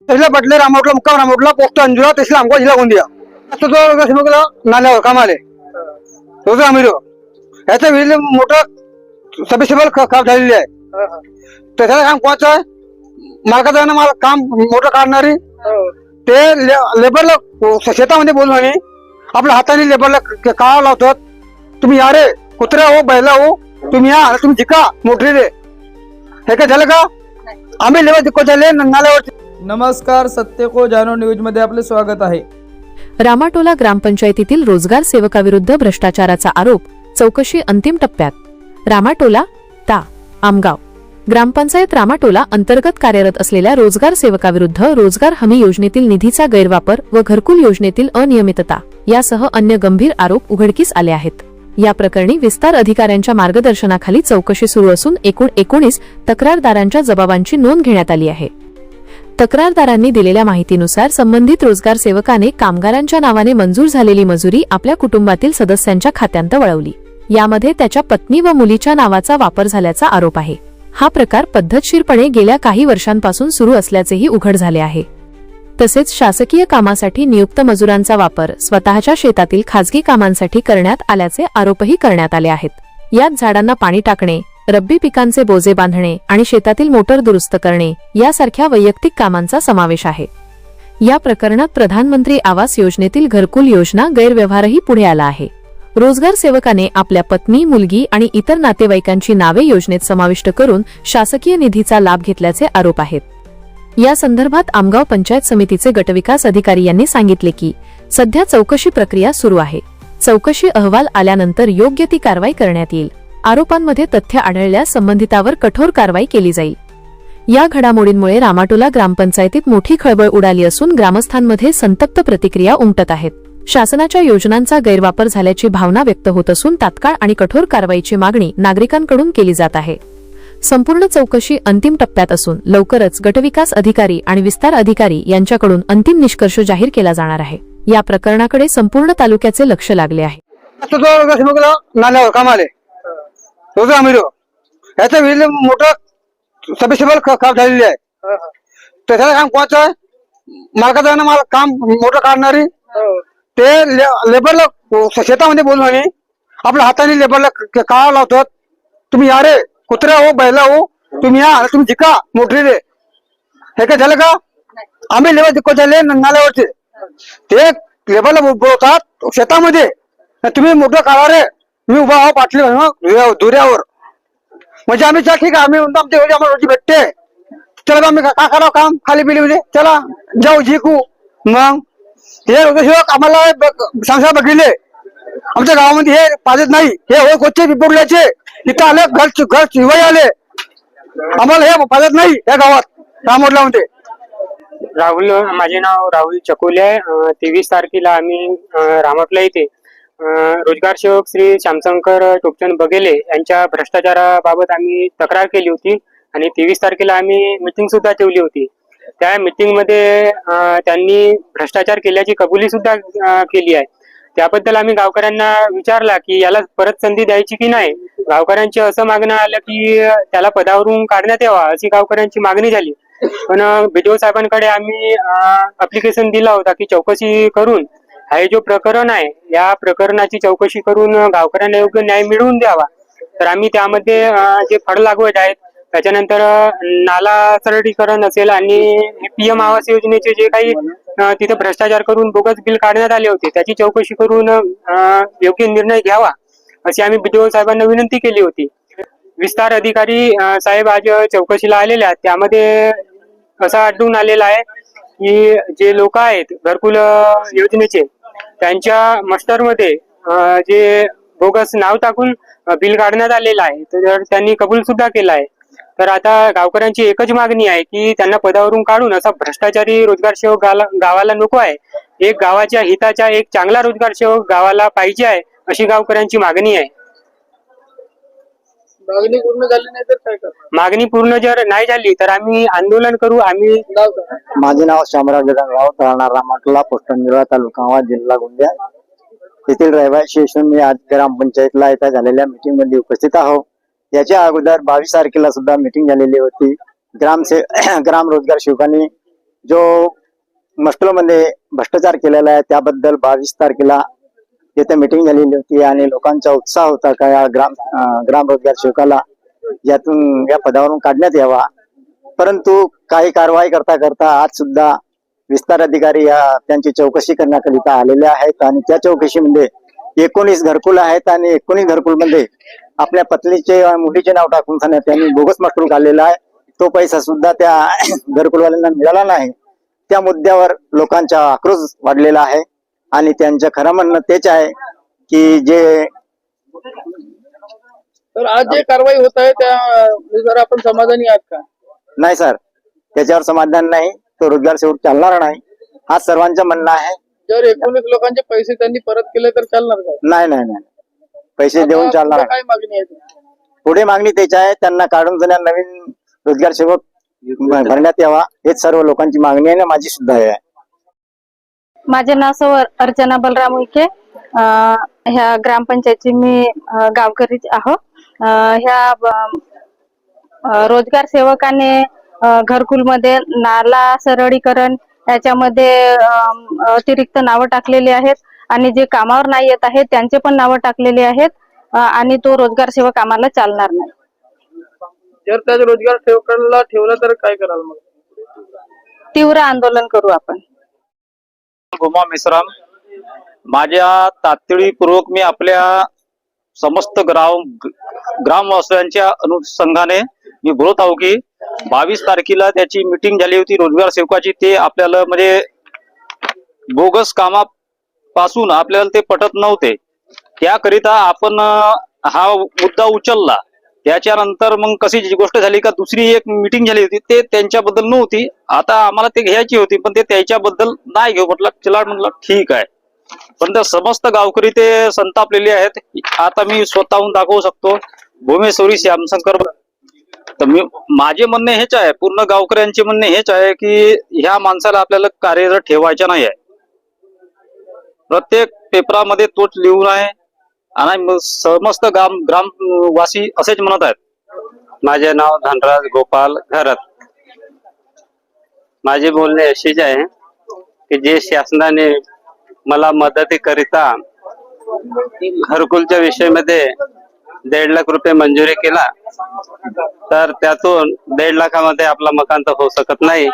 तहसील पटले रामोटला मुक्काम रामोटला पोस्ट अंजुला तहसील आमको जिल्हा गोंदिया असतो तो शिमोगला नाल्यावर कामाले रोज आम्ही याचं विहिरी मोठं सबेसिबल काम झालेली आहे. त्याच्याला काम कोणाचं आहे मालकाचं मला काम मोठं काढणारी ते लेबरला शेतामध्ये बोलून आणि आपल्या हाताने लेबरला काळा लावतात. तुम्ही या रे कुत्र्या हो बैला हो तुम्ही या तुम्ही जिका मोटरी रे हे काय झालं का आम्ही लेबर जिको झाले नाल्यावरती. नमस्कार, सत्य को जानो न्यूज मध्ये आपले स्वागत आहे. रामाटोला ग्रामपंचायतीतील रोजगार सेवकाविरुद्ध भ्रष्टाचाराचा आरोप, चौकशी अंतिम टप्प्यात. रामाटोला ता आमगाव ग्रामपंचायत रामाटोला अंतर्गत कार्यरत असलेल्या रोजगार सेवकाविरुद्ध रोजगार हमी योजनेतील निधीचा गैरवापर व घरकुल योजनेतील अनियमितता यासह अन्य गंभीर आरोप उघडकीस आले आहेत. या प्रकरणी विस्तार अधिकाऱ्यांच्या मार्गदर्शनाखाली चौकशी सुरू असून एकूण 19 तक्रारदारांच्या जबाबांची नोंद घेण्यात आली आहे. तक्रारदारांनी दिलेल्या माहितीनुसार संबंधित रोजगार सेवकाने कामगारांच्या नावाने मंजूर झालेली मजुरी आपल्या कुटुंबातील सदस्यांच्या खात्यांत वळवली. यामध्ये त्याच्या पत्नी व मुलीच्या नावाचा वापर झाल्याचा आरोप आहे. हा प्रकार पद्धतशीरपणे गेल्या काही वर्षांपासून सुरू असल्याचेही उघड झाले आहे. तसेच शासकीय कामासाठी नियुक्त मजुरांचा वापर स्वतःच्या शेतातील खासगी कामांसाठी करण्यात आल्याचे आरोपही करण्यात आले आहेत. यात झाडांना पाणी टाकणे, रब्बी पिकांचे बोजे बांधणे आणि शेतातील मोटर दुरुस्त करणे यासारख्या वैयक्तिक कामांचा समावेश आहे. या प्रकरणात प्रधानमंत्री आवास योजनेतील घरकुल योजना गैरव्यवहारही पुढे आला आहे. रोजगार सेवकाने आपल्या पत्नी, मुलगी आणि इतर नातेवाईकांची नावे योजनेत समाविष्ट करून शासकीय निधीचा लाभ घेतल्याचे आरोप आहेत. या संदर्भात आमगाव पंचायत समितीचे गटविकास अधिकारी यांनी सांगितले की सध्या चौकशी प्रक्रिया सुरू आहे. चौकशी अहवाल आल्यानंतर योग्य ती कारवाई करण्यात येईल. आरोपांमध्ये तथ्य आढळल्यास संबंधितावर कठोर कारवाई केली जाईल. या घडामोडींमुळे रामाटोला ग्रामपंचायतीत मोठी खळबळ उडाली असून ग्रामस्थांमध्ये संतप्त प्रतिक्रिया उमटत आहेत. शासनाच्या योजनांचा गैरवापर झाल्याची भावना व्यक्त होत असून तात्काळ आणि कठोर कारवाईची मागणी नागरिकांकडून केली जात आहे. संपूर्ण चौकशी अंतिम टप्प्यात असून लवकरच गटविकास अधिकारी आणि विस्तार अधिकारी यांच्याकडून अंतिम निष्कर्ष जाहीर केला जाणार आहे. या प्रकरणाकडे संपूर्ण तालुक्याचे लक्ष लागले आहे. असतो तो शिमोगला नाल्यावर कामाले रोज आम्ही याचं विहिरी मोठं सबेसिबल काम झालेली आहे. त्याच्याला काम कोणाचं आहे मालकाचं मला काम मोठं काढणारी ते लेबरला शेतामध्ये बोलून आणि आपल्या हाताने लेबरला काळा लावतात. तुम्ही या रे कुत्र्या हो बैला हो तुम्ही या तुम्ही जिका मोटरी रे हे काय झालं का आम्ही लेबर जिको झाले नाल्यावरती ते लेबरला बोलवतात शेतामध्ये तुम्ही मोठं काढा रे मी उभा आहो पाटली दुऱ्यावर म्हणजे आम्ही चला ठीक आहे आम्ही म्हणतो आमच्या घरी आम्हाला रोजी भेटते चला आम्ही का करावं काम खाली पिली म्हणजे चला जाऊ जिकू. मग हे रोजशिवाय आम्हाला सांगसा बघितले आमच्या गावामध्ये हे पाजत नाही. हे हो कोचे पिपडल्याचे इथं आले घर शिवाय आले आम्हाला हे पाजत नाही या गावात रामोटला मध्ये. राहुल, माझे नाव राहुल चकोले आहे. 23 तारखेला आम्ही रामोटला येथे रोजगार सेवक श्री श्यामशंकर टोपचंद बघेले यांच्या भ्रष्टाचाराबाबत आम्ही तक्रार केली होती आणि 23 तारखेला आम्ही मीटिंग सुद्धा ठेवली होती. त्या मीटिंग मध्ये त्यांनी भ्रष्टाचार केल्याची कबुली सुद्धा केली आहे. त्याबद्दल आम्ही गावकऱ्यांना विचारला की याला परत संधी द्यायची की नाही. गावकऱ्यांची असं मागणं आलं की त्याला पदावरून काढण्यात यावा अशी गावकऱ्यांची मागणी झाली. पण BDO साहेबांकडे आम्ही अप्लिकेशन दिला होता की चौकशी करून हे जो प्रकरण आहे या प्रकरणाची चौकशी करून गावकऱ्यांना योग्य न्याय मिळवून द्यावा. तर आम्ही त्यामध्ये जे फळ लागवड आहेत त्याच्यानंतर नाला सरळीकरण असेल आणि PM आवास योजनेचे जे काही तिथे भ्रष्टाचार करून बोगस बिल काढण्यात आले होते त्याची चौकशी करून योग्य निर्णय घ्यावा अशी आम्ही BDO साहेबांना विनंती केली होती. विस्तार अधिकारी साहेब आज चौकशीला आलेले आहेत. त्यामध्ये असं आढळून आलेलं आहे की जे लोक आहेत घरकुल योजनेचे त्यांच्या मस्टरमध्ये जे बोगस नाव टाकून बिल काढण्यात आलेलं आहे तर त्यांनी कबूल सुद्धा केलं आहे. तर आता गावकऱ्यांची एकच मागणी आहे की त्यांना पदावरून काढून असा भ्रष्टाचारी रोजगार सेवक गावाला नको आहे. एक गावाच्या हिताचा एक चांगला रोजगार सेवक गावाला पाहिजे आहे अशी गावकऱ्यांची मागणी आहे. मागणी पूर्ण झाली नाही तर काय करणार? मागणी पूर्ण जर नाही झाली तर आम्ही आंदोलन करू. आम्ही माझे नाव शामराव जगनराव, राहणार रामाटोला, पोस्ट अंजुला, तालुका जिल्हा गोंदिया येथील रहिवासी असून मी आज ग्रामपंचायतला येथे झालेल्या मीटिंग मध्ये उपस्थित आहोत. याच्या अगोदर 22 तारखेला सुद्धा मीटिंग झालेली होती. ग्राम रोजगार सेवकांनी जो मस्टलमध्ये भ्रष्टाचार केलेला आहे त्याबद्दल 22 तारखेला येथे मीटिंग झालेली होती आणि लोकांचा उत्साह होता का या ग्राम रोजगार सेवकाला यातून या पदावरून काढण्यात यावा. परंतु काही कारवाई करता करता आज सुद्धा विस्तार अधिकारी त्यांची चौकशी करण्याकरिता आलेले आहेत आणि त्या चौकशीमध्ये 19 घरकुल आहेत आणि 19 घरकुलमध्ये आपल्या पत्नीचे मुलीचे नाव टाकून त्यांनी बोगस मस्टर काढलेला आहे. तो पैसा सुद्धा त्या घरकुलवाल्यांना मिळाला नाही. त्या मुद्द्यावर लोकांचा आक्रोश वाढलेला आहे आणि त्यांचं खरं म्हणणं तेच आहे की जे तर आज जे कारवाई होत आहे त्या आपण समाधानी आहात का? नाही सर, त्याच्यावर समाधान नाही. तो रोजगार सेवक चालणार नाही हा सर्वांचं म्हणणं आहे. जर 19 लोकांचे पैसे त्यांनी परत केले तर चालणार का? नाही नाही नाही, पैसे देऊन चालणार काय मागणी आहे? पुढे मागणी त्याची आहे, त्यांना काढून नवीन रोजगार सेवक भरण्यात यावा हेच सर्व लोकांची मागणी आहे ना माझी सुद्धा आहे. माझे नाव सौ अर्चना बलराम उईके. ह्या ग्रामपंचायतची मी गावकरी आहो. ह्या रोजगार सेवकाने घरकुलमध्ये नाला सरळीकरण याच्यामध्ये अतिरिक्त नावं टाकलेली आहेत आणि जे कामावर नाही येत आहेत त्यांचे पण नावं टाकलेली आहेत आणि तो रोजगार सेवक आम्हाला चालणार नाही. जर त्या रोजगार सेवकाला ठेवलं तर काय कराल मग? तीव्र आंदोलन करू आपण. गोमा मिश्राम. माझ्या तातडीपूर्वक मी आपल्या समस्त ग्रामवासियांच्या अनुषंगाने मी बोलत आहो की 22 तारखेला त्याची मीटिंग झाली होती रोजगार सेवकाची. ते आपल्याला म्हणजे बोगस कामापासून आपल्याला ते पटत नव्हते. त्याकरिता आपण हा मुद्दा उचलला. त्याच्यानंतर मग कशी गोष्ट झाली का दुसरी एक मीटिंग झाली होती ते त्यांच्याबद्दल नव्हती. आता आम्हाला ते घ्यायची होती पण ते त्याच्याबद्दल नाही घेऊ म्हटलं. चला म्हटलं ठीक आहे. पण ते समस्त गावकरी ते संतापलेले आहेत. आता मी स्वतःहून दाखवू शकतो. भूमेश्वरी श्यामशंकर. तर माझे म्हणणे हेच आहे, पूर्ण गावकऱ्यांचे म्हणणे हेच आहे की ह्या माणसाला आपल्याला कार्यरत ठेवायचं नाही आहे. प्रत्येक पेपरामध्ये तोच लिहून आहे आणि समस्त ग्रामवासी असेच म्हणत आहेत. माझे नाव धनराज गोपाल घरत. माझे बोलणे असेच आहे की जे शासनाने मला मदतीकरिता घरकुलच्या विषयामध्ये 1.5 लाख रुपये मंजुरी केला तर त्यातून 1.5 लाखामध्ये आपला मकान तर होऊ शकत नाही.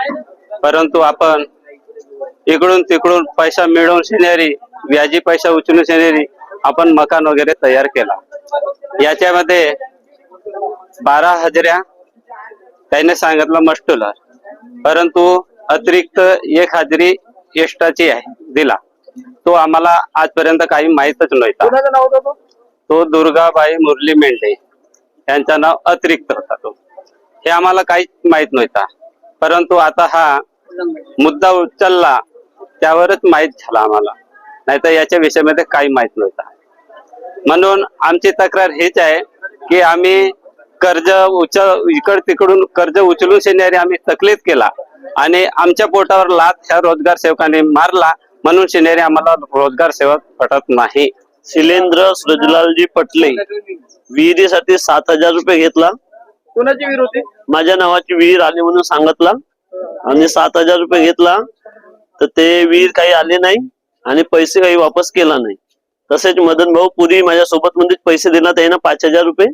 परंतु आपण इकडून तिकडून पैसा मिळवून शेणारी व्याजी पैसा उचलून शेणारी आपण मकान वगैरे तयार केला. याच्यामध्ये 12 हजेऱ्या त्याने सांगितलं मस्टुलर, परंतु अतिरिक्त 1 हजेरी एक्स्ट्राची आहे दिला. तो आम्हाला आजपर्यंत काही माहीतच नव्हता. कोणाचं नाव होतं? तो दुर्गाबाई मुरली मेंढे यांचा नाव अतिरिक्त होता. तो हे आम्हाला काहीच माहित नव्हता. परंतु आता हा मुद्दा उचलला त्यावरच माहित झाला आम्हाला, नाहीतर याच्या विषयामध्ये काही माहित नव्हता. म्हणून आमची तक्रार हेच आहे की आम्ही कर्ज इकड तिकडून कर्ज उचलून शेणारी आम्ही तकलीफ केला आणि आमच्या पोटावर लाथ ह्या रोजगार सेवकाने मारला. म्हणून शेणारी आम्हाला रोजगार सेवक पटत नाही. शिलेंद्र सृजलालजी पटले विहिरीसाठी 7,000 रुपये घेतला. कोणाची विहीर होती? माझ्या नावाची विहीर आली म्हणून सांगितला आणि 7,000 रुपये घेतला. तर ते विहीर काही आले नाही आणि पैसे काही वापस केला नाही. तसेच मदन भाऊ पुरी माझ्या सोबत म्हणजे पैसे देण्यात आहे ना 5,000 रुपये,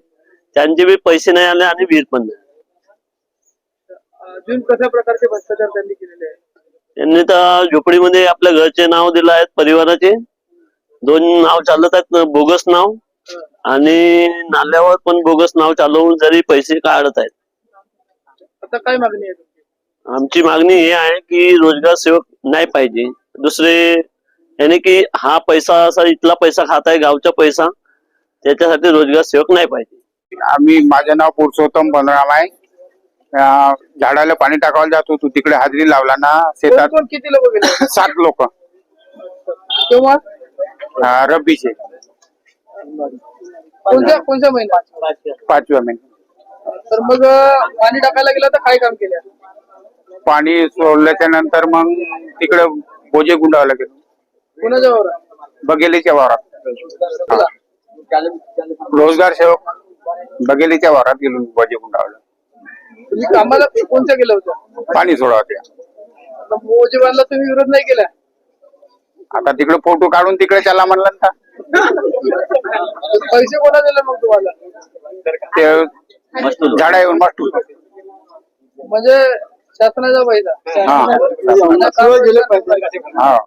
त्यांचे बी पैसे नाही आले आणि विहीर पण नाही. अजून कशा प्रकारचे भ्रष्टाचार त्यांनी केलेले आहे? त्यांनी तर झोपडीमध्ये आपल्या घरचे नाव दिलं आहेत, परिवाराचे 2 नाव चालत आहेत बोगस नाव आणि नाल्यावर पण बोगस नाव चालवून जरी पैसे काढत आहेत. आता काय मागणी आहे तुमची? आमची मागणी ही आहे की रोजगार सेवक नाही पाहिजे. दुसरे याने की हा पैसा असा इथला पैसा खात आहे गावचा पैसा, त्याच्यासाठी रोजगार सेवक नाही पाहिजे. माझं नाव पुरुषोत्तम बनराम आहे. झाडाला पाणी टाकायला जातो तू तिकडे हाजरी लावला ना शेतात. कोण किती लोक गेले? 7 लोक तेव्हा रब्बीचे कोणत्या महिन्यात? 5व्या महिन्यात. तर मग पाणी टाकायला गेला तर काय काम केलं? पाणी सोडल्याच्या नंतर मग तिकडे बोजे गुंडावला गेलो. कोणाच्या वावरात? बघेलीच्या वावरात. रोजगार सेवक बघेलीच्या वावरात गेलो बोजे गुंडावला. तुम्ही कामाला कोणत्या गेलं होतं? पाणी सोडावत्या. मोजेवाला तुम्ही विरोध नाही केला? आता तिकडे फोटो काढून तिकडे चला म्हणलं ना. पैसे कोणा दिले मग तुम्हाला? ते झाडा येऊन मस्त म्हणजे शासनाचा पैसा? हा. हा